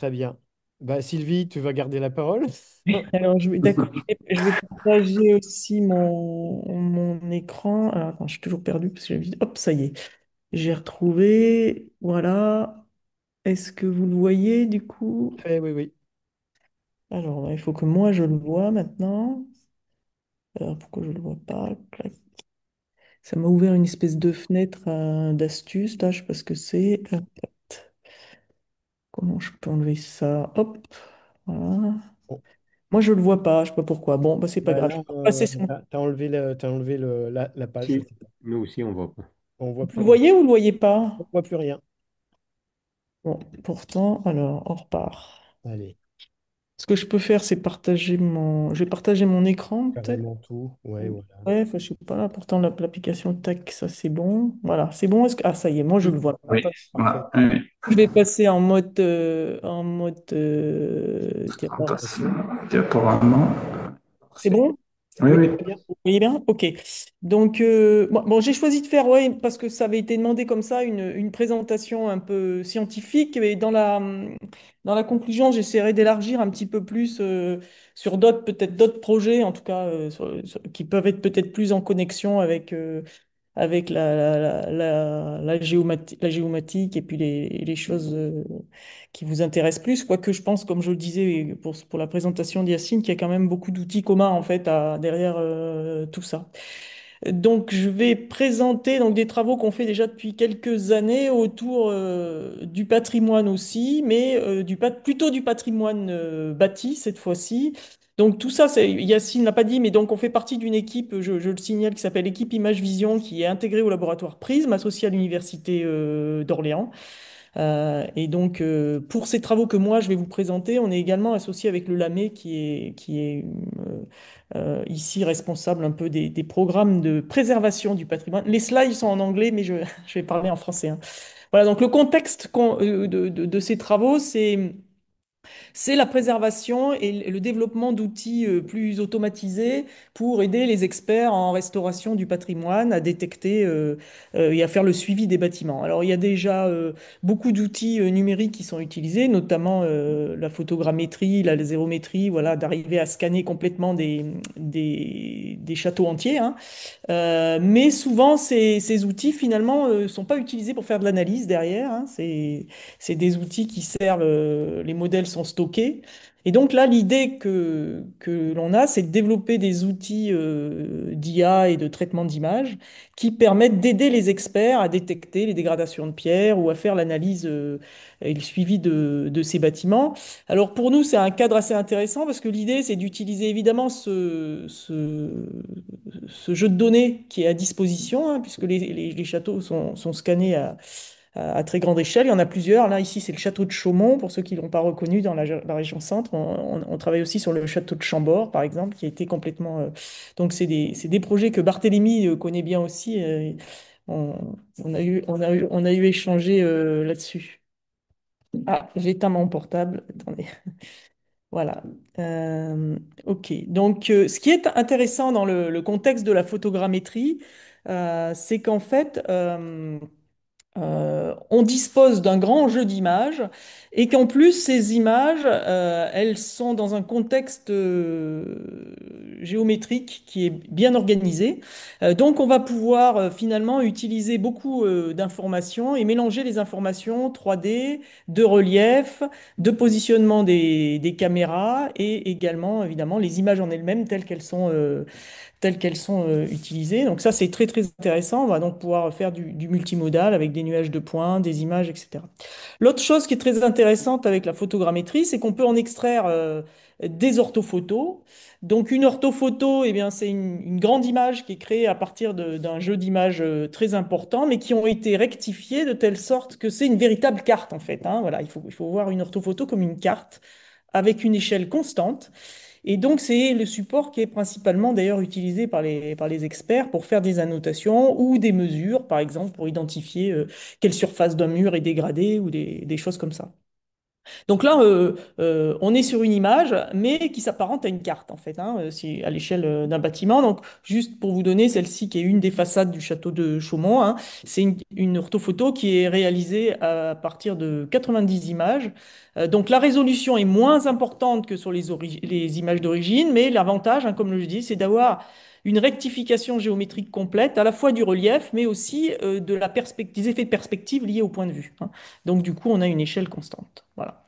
Très bien. Bah, Sylvie, tu vas garder la parole? Alors, d'accord, je vais partager aussi mon écran. Alors, attends, je suis toujours perdu parce que hop, ça y est, j'ai retrouvé. Voilà. Est-ce que vous le voyez du coup? Oui, oui. Alors, il faut que moi je le vois maintenant. Alors, pourquoi je ne le vois pas? Clac. Ça m'a ouvert une espèce de fenêtre d'astuce. Là, je sais pas ce que c'est. Comment je peux enlever ça? Hop. Voilà. Bon. Moi, je le vois pas. Je sais pas pourquoi. Bon, bah, c'est pas Bah grave. Je là, vais passer sur. t'as enlevé la page, je Si. sais pas. Nous aussi, on voit pas. On voit Vous plus le rien. voyez ou vous le voyez On pas? voit plus rien. Bon, pourtant, alors, on repart. Allez, Ce que je peux faire, c'est partager mon... Je vais partager mon écran, peut-être. carrément tout. Ouais, voilà. Ouais, enfin, je sais pas. Pourtant, l'application TAC, ça, c'est bon. Voilà, c'est bon. Ah, ça y est, moi, je le vois. Oui, Parfait. voilà. Oui. Je vais passer en mode diaporama. Présentation, diaporama. C'est Parfait. bon? Oui, Oui, oui. très bien. Vous voyez bien? OK. Donc, bon, j'ai choisi de faire, ouais, parce que ça avait été demandé comme ça, une présentation un peu scientifique. Et dans la conclusion, j'essaierai d'élargir un petit peu plus sur d'autres, peut-être d'autres projets, en tout cas, qui peuvent être peut-être plus en connexion avec la géomatique et puis les choses qui vous intéressent plus. Quoique je pense, comme je le disais pour la présentation d'Yacine, qu'il y a quand même beaucoup d'outils communs en fait derrière tout ça. Donc je vais présenter donc, des travaux qu'on fait déjà depuis quelques années autour du patrimoine aussi, mais plutôt du patrimoine bâti cette fois-ci. Donc tout ça, Yacine l'a pas dit, mais donc on fait partie d'une équipe, je le signale, qui s'appelle l'équipe Image Vision, qui est intégrée au laboratoire Prisme, associé à l'Université d'Orléans. Et donc pour ces travaux que moi je vais vous présenter, on est également associé avec le LAME, qui est ici responsable un peu des programmes de préservation du patrimoine. Les slides sont en anglais, mais je vais parler en français, hein. Voilà, donc le contexte de ces travaux, c'est la préservation et le développement d'outils plus automatisés pour aider les experts en restauration du patrimoine à détecter et à faire le suivi des bâtiments. Alors, il y a déjà beaucoup d'outils numériques qui sont utilisés, notamment la photogrammétrie, la zérométrie, voilà, d'arriver à scanner complètement des châteaux entiers, hein. Mais souvent, ces outils, finalement, sont pas utilisés pour faire de l'analyse derrière, hein. C'est des outils qui servent, les modèles sont stockés. Et donc là, l'idée que l'on a, c'est de développer des outils d'IA et de traitement d'images qui permettent d'aider les experts à détecter les dégradations de pierres ou à faire l'analyse et le suivi de ces bâtiments. Alors pour nous, c'est un cadre assez intéressant parce que l'idée, c'est d'utiliser évidemment ce jeu de données qui est à disposition, hein, puisque les châteaux sont scannés à très grande échelle. Il y en a plusieurs. Là, ici, c'est le château de Chaumont, pour ceux qui ne l'ont pas reconnu dans la région centre. On travaille aussi sur le château de Chambord, par exemple, qui a été complètement... Donc, c'est des projets que Barthélemy connaît bien aussi. On, on a eu échangé là-dessus. Ah, j'ai éteint mon portable. Attendez. Voilà. OK. Donc, ce qui est intéressant dans le contexte de la photogrammétrie, c'est qu'en fait, on dispose d'un grand jeu d'images et qu'en plus, ces images, elles sont dans un contexte géométrique qui est bien organisé. Donc, on va pouvoir finalement utiliser beaucoup d'informations et mélanger les informations 3D, de relief, de positionnement des caméras et également, évidemment, les images en elles-mêmes telles qu'elles sont utilisées. Donc ça, c'est très, très intéressant. On va donc pouvoir faire du multimodal avec des nuages de points, des images, etc. L'autre chose qui est très intéressante avec la photogrammétrie, c'est qu'on peut en extraire des orthophotos. Donc une orthophoto, eh bien, c'est une grande image qui est créée à partir d'un jeu d'images très important, mais qui ont été rectifiées de telle sorte que c'est une véritable carte, en fait, hein. Voilà, il faut voir une orthophoto comme une carte avec une échelle constante. Et donc, c'est le support qui est principalement d'ailleurs utilisé par les experts pour faire des annotations ou des mesures, par exemple, pour identifier quelle surface d'un mur est dégradée ou des choses comme ça. Donc là, on est sur une image, mais qui s'apparente à une carte, en fait, hein, c'est à l'échelle d'un bâtiment. Donc, juste pour vous donner, celle-ci qui est une des façades du château de Chaumont, hein, c'est une orthophoto qui est réalisée à partir de 90 images. Donc, la résolution est moins importante que sur les images d'origine, mais l'avantage, hein, comme je dis, c'est d'avoir une rectification géométrique complète, à la fois du relief, mais aussi des effets de perspective liés au point de vue, hein. Donc, du coup, on a une échelle constante. Voilà.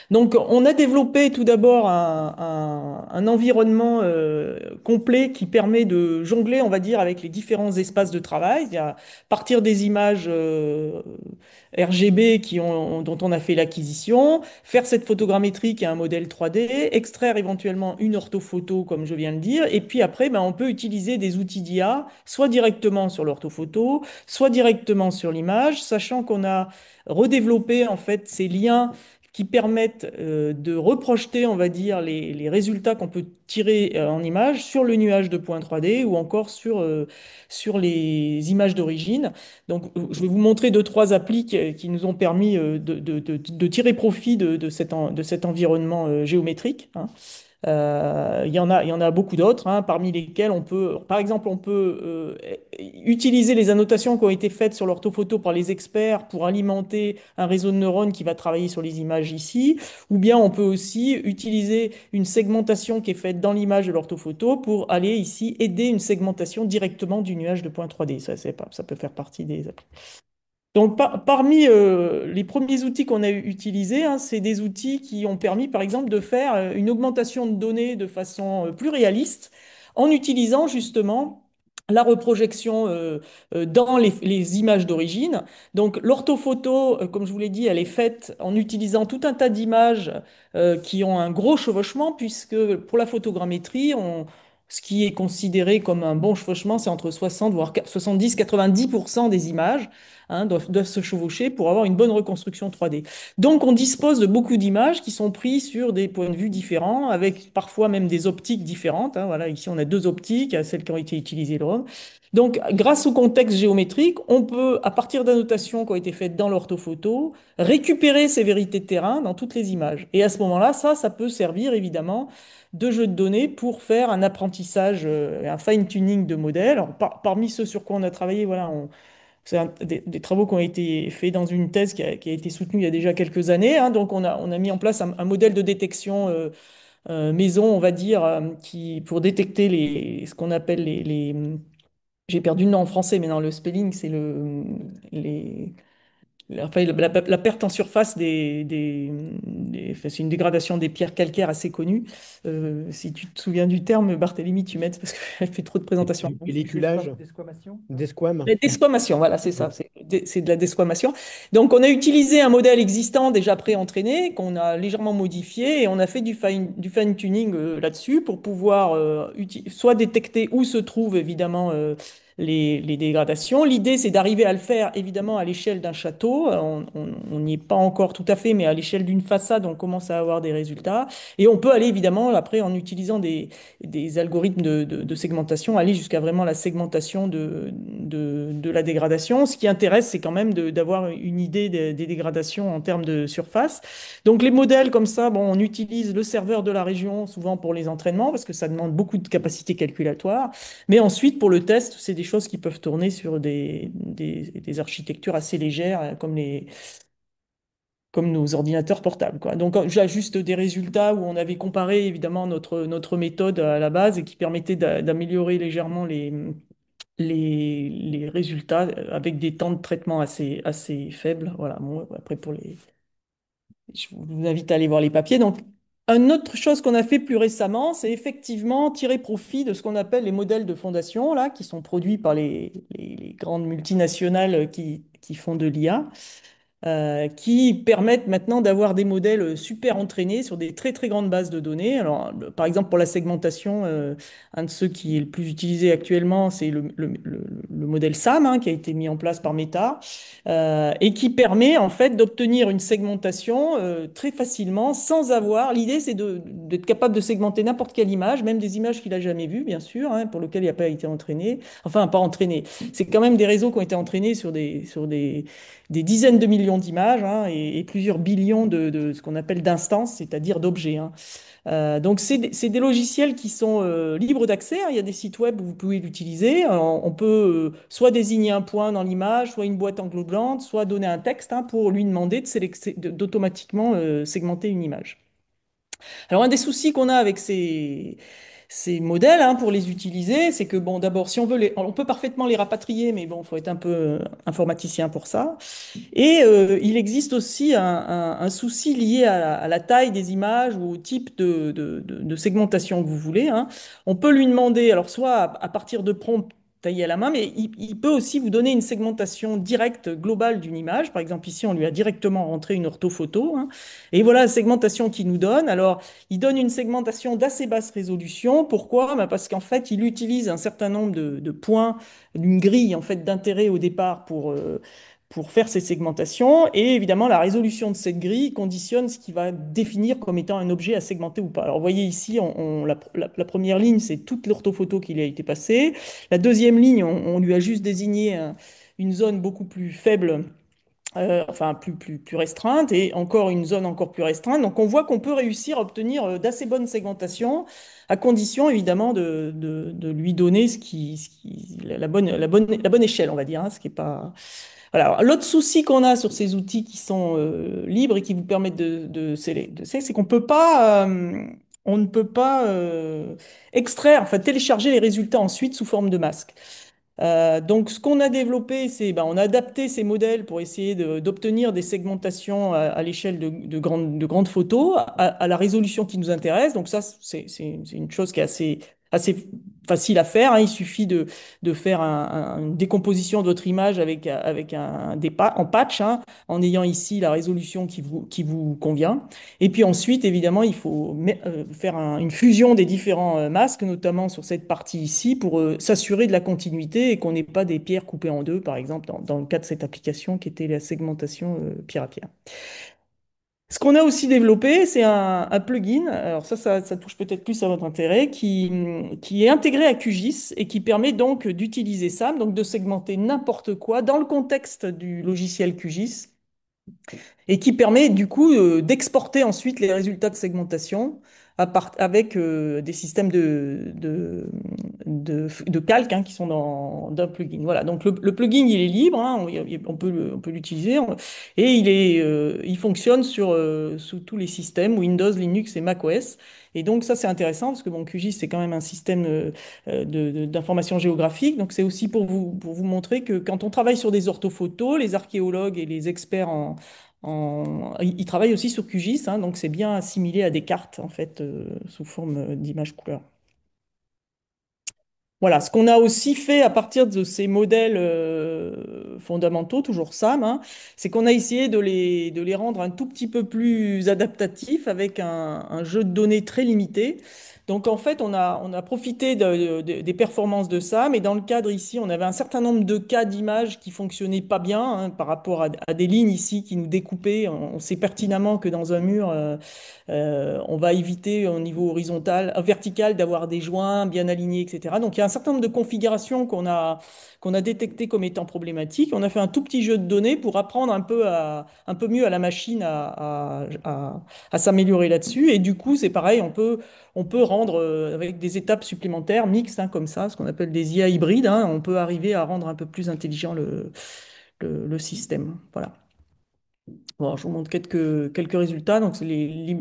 Donc, on a développé tout d'abord un environnement complet qui permet de jongler, on va dire, avec les différents espaces de travail. Il y a, à partir des images RGB dont on a fait l'acquisition, faire cette photogrammétrie qui est un modèle 3D, extraire éventuellement une orthophoto, comme je viens de dire, et puis après, ben, on peut utiliser des outils d'IA, soit directement sur l'orthophoto, soit directement sur l'image, sachant qu'on a redéveloppé en fait ces liens qui permettent de reprojeter, on va dire, les résultats qu'on peut tirer en image sur le nuage de points 3D ou encore sur les images d'origine. Donc, je vais vous montrer deux, trois applis qui nous ont permis de tirer profit de cet environnement géométrique, hein. Il y en a beaucoup d'autres, hein, parmi lesquels on peut, par exemple, on peut utiliser les annotations qui ont été faites sur l'orthophoto par les experts pour alimenter un réseau de neurones qui va travailler sur les images ici, ou bien on peut aussi utiliser une segmentation qui est faite dans l'image de l'orthophoto pour aller ici aider une segmentation directement du nuage de points 3D. Ça, ça peut faire partie des applis. Donc, parmi les premiers outils qu'on a utilisés, hein, c'est des outils qui ont permis, par exemple, de faire une augmentation de données de façon plus réaliste en utilisant justement la reprojection dans les images d'origine. Donc, l'orthophoto, comme je vous l'ai dit, elle est faite en utilisant tout un tas d'images qui ont un gros chevauchement, puisque pour la photogrammétrie, ce qui est considéré comme un bon chevauchement, c'est entre 60 voire 70-90% des images, hein, doivent se chevaucher pour avoir une bonne reconstruction 3D. Donc, on dispose de beaucoup d'images qui sont prises sur des points de vue différents, avec parfois même des optiques différentes, hein. Voilà, ici, on a deux optiques, celles qui ont été utilisées là. Donc, grâce au contexte géométrique, on peut, à partir d'annotations qui ont été faites dans l'orthophoto, récupérer ces vérités de terrain dans toutes les images. Et à ce moment-là, ça peut servir évidemment de jeu de données pour faire un apprentissage, un fine-tuning de modèles. Alors, parmi ceux sur quoi on a travaillé, voilà, c'est des travaux qui ont été faits dans une thèse qui a été soutenue il y a déjà quelques années, hein. Donc, on a mis en place un modèle de détection maison, on va dire, pour détecter ce qu'on appelle j'ai perdu le nom en français, mais dans le spelling, c'est les, enfin, la perte en surface enfin, c'est une dégradation des pierres calcaires assez connue. Si tu te souviens du terme, Barthélemy, tu m'aides parce que j'ai fait trop de présentations. Du pelliculage, Desquamation? desquame. La desquamation, voilà, c'est ça, Ouais. c'est de la desquamation. Donc, on a utilisé un modèle existant déjà pré-entraîné, qu'on a légèrement modifié, et on a fait du fine-tuning là-dessus pour pouvoir soit détecter où se trouvent évidemment les dégradations. L'idée, c'est d'arriver à le faire évidemment à l'échelle d'un château. On n'y est pas encore tout à fait, mais à l'échelle d'une façade, on commence à avoir des résultats. Et on peut aller évidemment, après, en utilisant des algorithmes de segmentation, aller jusqu'à vraiment la segmentation de la dégradation. Ce qui intéresse, c'est quand même d'avoir une idée des dégradations en termes de surface. Donc les modèles comme ça, bon, on utilise le serveur de la région souvent pour les entraînements parce que ça demande beaucoup de capacité calculatoire. Mais ensuite, pour le test, c'est des choses qui peuvent tourner sur des architectures assez légères comme nos ordinateurs portables, quoi. Donc, j'ajuste des résultats où on avait comparé évidemment notre méthode à la base et qui permettait d'améliorer légèrement les résultats avec des temps de traitement assez faibles. Voilà. Bon, après, je vous invite à aller voir les papiers. Donc, une autre chose qu'on a fait plus récemment, c'est effectivement tirer profit de ce qu'on appelle les modèles de fondation, là, qui sont produits par les grandes multinationales qui font de l'IA, qui permettent maintenant d'avoir des modèles super entraînés sur des très très grandes bases de données. Alors, par exemple, pour la segmentation, un de ceux qui est le plus utilisé actuellement, c'est le modèle SAM, hein, qui a été mis en place par Meta, et qui permet en fait d'obtenir une segmentation très facilement sans avoir. L'idée, c'est d'être capable de segmenter n'importe quelle image, même des images qu'il a jamais vues, bien sûr, hein, pour lesquelles il n'a pas été entraîné. Enfin, pas entraîné. C'est quand même des réseaux qui ont été entraînés sur des dizaines de millions millions d'images, hein, et plusieurs billions de ce qu'on appelle d'instances, c'est-à-dire d'objets, hein. Donc, c'est des logiciels qui sont libres d'accès, hein. Il y a des sites web où vous pouvez l'utiliser. On peut soit désigner un point dans l'image, soit une boîte englobante, soit donner un texte, hein, pour lui demander d'automatiquement segmenter une image. Alors, un des soucis qu'on a avec ces modèles, hein, pour les utiliser, c'est que, bon, d'abord, si on veut on peut parfaitement les rapatrier, mais bon, il faut être un peu informaticien pour ça. Et il existe aussi un souci lié à la taille des images ou au type de segmentation que vous voulez, hein. On peut lui demander, alors soit à partir de prompts taillés à la main, mais il peut aussi vous donner une segmentation directe globale d'une image. Par exemple, ici, on lui a directement rentré une orthophoto, hein. Et voilà la segmentation qu'il nous donne. Alors, il donne une segmentation d'assez basse résolution. Pourquoi? Ben, parce qu'en fait, il utilise un certain nombre de points, d'une grille en fait d'intérêt au départ pour faire ces segmentations. Et évidemment, la résolution de cette grille conditionne ce qui va définir comme étant un objet à segmenter ou pas. Alors, vous voyez ici, la première ligne, c'est toute l'orthophoto qui lui a été passée. La deuxième ligne, on lui a juste désigné une zone beaucoup plus faible, enfin plus restreinte, et encore une zone encore plus restreinte. Donc on voit qu'on peut réussir à obtenir d'assez bonnes segmentations, à condition évidemment de lui donner la bonne échelle, on va dire, hein, ce qui est pas... Voilà. Alors, l'autre souci qu'on a sur ces outils qui sont libres et qui vous permettent c'est qu'on peut pas, on ne peut pas extraire, enfin télécharger les résultats ensuite sous forme de masque. Donc, ce qu'on a développé, c'est ben, on a adapté ces modèles pour essayer d'obtenir des segmentations à l'échelle de grandes photos, à la résolution qui nous intéresse. Donc, ça, c'est une chose qui est assez facile à faire, hein. Il suffit de faire une décomposition de votre image avec en patch, hein, en ayant ici la résolution qui vous convient. Et puis ensuite, évidemment, il faut faire une fusion des différents masques, notamment sur cette partie ici, pour s'assurer de la continuité et qu'on n'ait pas des pierres coupées en deux, par exemple, dans le cas de cette application qui était la segmentation pierre à pierre. Ce qu'on a aussi développé, c'est un plugin. Alors ça touche peut-être plus à votre intérêt, qui est intégré à QGIS et qui permet donc d'utiliser ça, donc de segmenter n'importe quoi dans le contexte du logiciel QGIS et qui permet du coup d'exporter ensuite les résultats de segmentation avec des systèmes de calque, hein, qui sont d'un plugin. Voilà, donc le plugin, il est libre, hein, on peut l'utiliser, et il fonctionne sous tous les systèmes, Windows, Linux et macOS. Et donc ça, c'est intéressant parce que bon, QGIS, c'est quand même un système d'information géographique. Donc c'est aussi pour vous montrer que quand on travaille sur des orthophotos, les archéologues et les experts ils travaillent aussi sur QGIS, hein, donc c'est bien assimilé à des cartes en fait sous forme d'images couleurs. Voilà, ce qu'on a aussi fait à partir de ces modèles fondamentaux, toujours SAM, hein, c'est qu'on a essayé de les rendre un tout petit peu plus adaptatifs avec un jeu de données très limité. Donc en fait, on a profité des performances de SAM, et dans le cadre ici, on avait un certain nombre de cas d'images qui fonctionnaient pas bien, hein, par rapport à des lignes ici qui nous découpaient. On sait pertinemment que dans un mur, on va éviter au niveau vertical d'avoir des joints bien alignés, etc. Donc il y a un certain nombre de configurations qu'on a détectées comme étant problématiques. On a fait un tout petit jeu de données pour apprendre un peu mieux à la machine à s'améliorer là-dessus. Et du coup, c'est pareil, on peut rendre avec des étapes supplémentaires mixtes, hein, comme ça, ce qu'on appelle des IA hybrides, hein, on peut arriver à rendre un peu plus intelligent le système. Voilà. Bon, je vous montre quelques résultats. Donc, c'est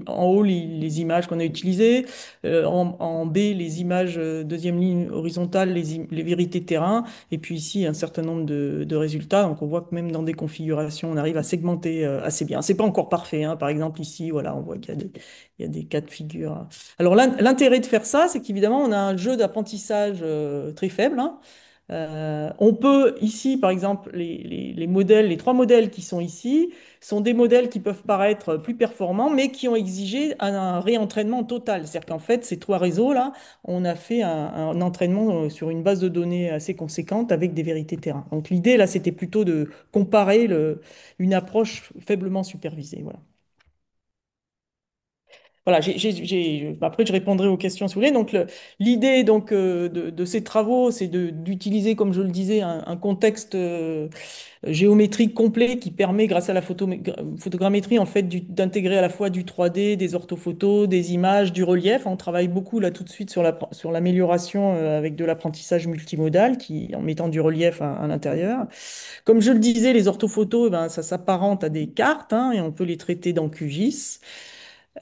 en haut, les images qu'on a utilisées. En bas, les images, deuxième ligne horizontale, les vérités terrain. Et puis ici, un certain nombre de résultats. Donc, on voit que même dans des configurations, on arrive à segmenter assez bien. C'est pas encore parfait, hein. Par exemple, ici, voilà, on voit il y a des cas de figure. Alors, l'intérêt de faire ça, c'est qu'évidemment, on a un jeu d'apprentissage très faible, hein. On peut ici, par exemple, les modèles, les trois modèles qui sont ici, sont des modèles qui peuvent paraître plus performants, mais qui ont exigé un réentraînement total. C'est-à-dire qu'en fait, ces trois réseaux-là, on a fait un entraînement sur une base de données assez conséquente avec des vérités terrain. Donc l'idée, là, c'était plutôt de comparer une approche faiblement supervisée. Voilà. Voilà, après je répondrai aux questions si vous voulez. Donc l'idée donc de ces travaux, c'est d'utiliser, comme je le disais, un contexte géométrique complet qui permet, grâce à la photogrammétrie, en fait, d'intégrer à la fois du 3D, des orthophotos, des images, du relief. On travaille beaucoup là tout de suite sur l'amélioration avec de l'apprentissage multimodal, en mettant du relief à l'intérieur. Comme je le disais, les orthophotos, eh ben, ça s'apparente à des cartes, hein, et on peut les traiter dans QGIS.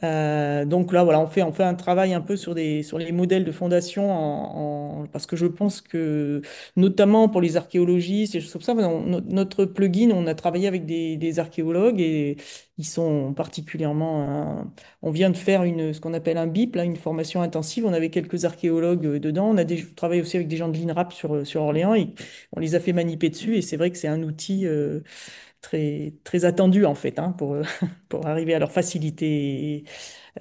Donc là, voilà, on fait un travail un peu sur les modèles de fondation parce que je pense que, notamment pour les archéologistes et choses comme ça, notre plugin, on a travaillé avec des archéologues et ils sont particulièrement, on vient de faire ce qu'on appelle un BIP, là, une formation intensive. On avait quelques archéologues dedans. Travaillé aussi avec des gens de l'INRAP sur Orléans et on les a fait maniper dessus et c'est vrai que c'est un outil, très attendu en fait, hein, pour arriver à leur faciliter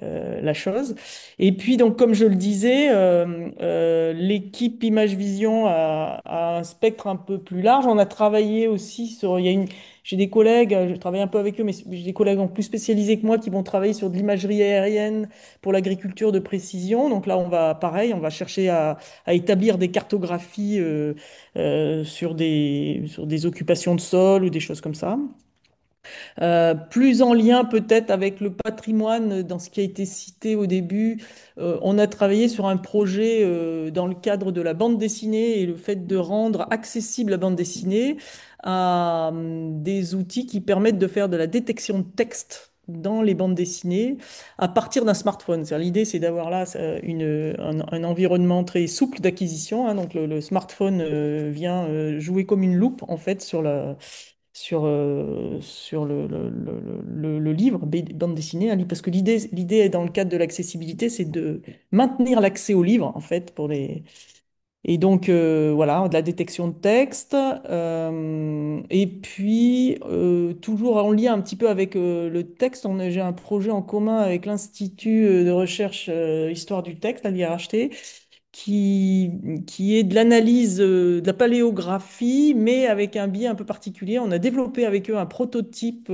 la chose. Et puis, donc, comme je le disais, l'équipe Image Vision a un spectre un peu plus large. On a travaillé aussi sur. J'ai des collègues, je travaille un peu avec eux, mais j'ai des collègues en plus spécialisés que moi qui vont travailler sur de l'imagerie aérienne pour l'agriculture de précision. Donc là, pareil, on va chercher à établir des cartographies sur des occupations de sol ou des choses comme ça. Plus en lien peut-être avec le patrimoine, dans ce qui a été cité au début, on a travaillé sur un projet dans le cadre de la bande dessinée et le fait de rendre accessible la bande dessinée à des outils qui permettent de faire de la détection de texte dans les bandes dessinées à partir d'un smartphone. L'idée, c'est d'avoir là un environnement très souple d'acquisition, hein. Donc le smartphone vient jouer comme une loupe en fait sur le livre, bande dessinée, un livre, parce que l'idée dans le cadre de l'accessibilité, c'est de maintenir l'accès au livre, en fait, pour les. Et donc, voilà, de la détection de texte. Et puis, toujours en lien un petit peu avec le texte, j'ai un projet en commun avec l'Institut de recherche Histoire du texte, à l'IRHT, qui, qui est de l'analyse de la paléographie, mais avec un biais un peu particulier. On a développé avec eux un prototype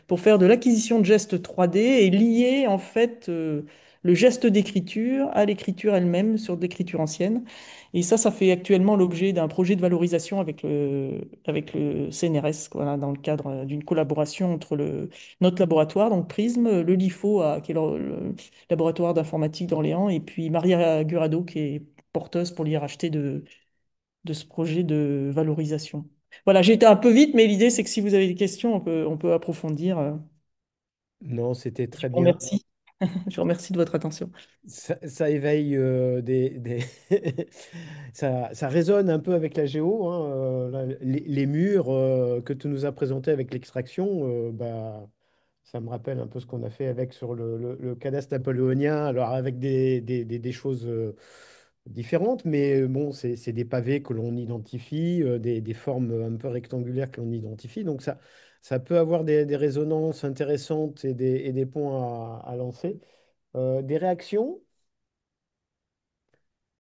pour faire de l'acquisition de gestes 3D et lier en fait le geste d'écriture à l'écriture elle-même sur de l'écriture ancienne. Et ça fait actuellement l'objet d'un projet de valorisation avec le CNRS, voilà, dans le cadre d'une collaboration entre notre laboratoire, donc Prism, le LIFO, qui est le laboratoire d'informatique d'Orléans, et puis Maria Gurado, qui est porteuse pour l'IRHT de ce projet de valorisation. Voilà, j'ai été un peu vite, mais l'idée, c'est que si vous avez des questions, on peut approfondir. Non, c'était Je très vous bien. remercie. Je vous remercie de votre attention. Ça éveille ça résonne un peu avec la géo, hein, les murs que tu nous as présentés avec l'extraction, bah, ça me rappelle un peu ce qu'on a fait avec sur le cadastre napoléonien, alors avec des choses différentes, mais bon, c'est des pavés que l'on identifie, des formes un peu rectangulaires que l'on identifie, donc ça peut avoir des résonances intéressantes et des points à lancer. Des réactions?